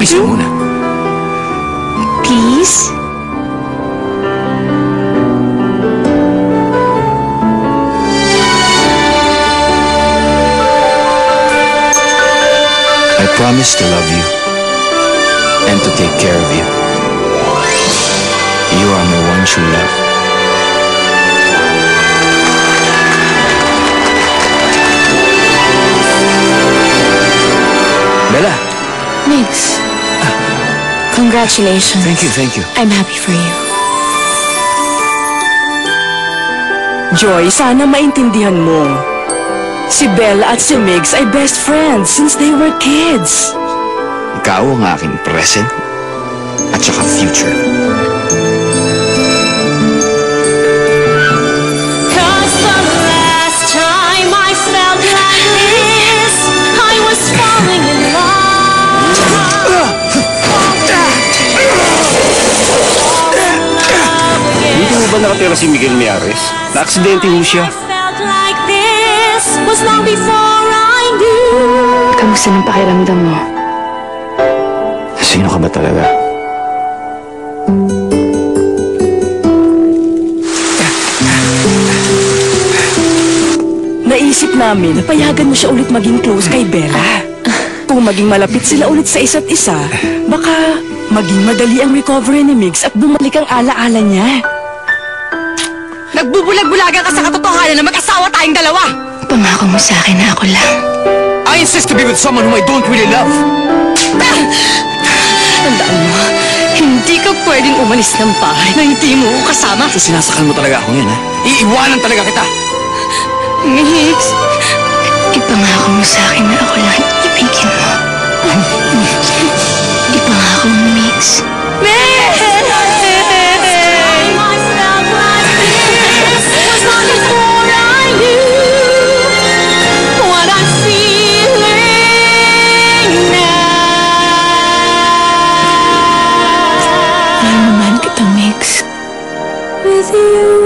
Please, ka muna. Please? I promise to love you and to take care of you. You are my one true love. Bella! Migs, congratulations. Thank you. I'm happy for you. Joy, sana maintindihan mo. Si Bella at si Migs ay best friends since they were kids. Ikaw ang aking present at saka future. Cause the last time I felt like this, I was falling in love. Dito mo ba nakatira si Miguel Miares? Na-aksidente mo siya. Felt like this was long before I knew. Kamusta ng pakiramdam mo? Sino ka ba talaga? Naisip namin na payagan mo siya ulit maging close kay Bella. Kung maging malapit sila ulit sa isa't isa, baka maging madali ang recovery ni Migs at bumalik ang alaala niya. Nagbubulag-bulagan ka sa katotohanan na mag-asawa tayong dalawa! Pangako mo sa akin na ako lang. I insist to be with someone whom I don't really love. Tandaan mo, hindi ka pwedeng umalis ng bahay na hindi mo ako kasama. Sinasakal mo talaga ako ngayon, ha? Iiwanan talaga kita! Migs, Ipangako mo sa akin na ako lang ibigin mo. Ipangako mo, Migs. Mahal naman kita, Migs. With you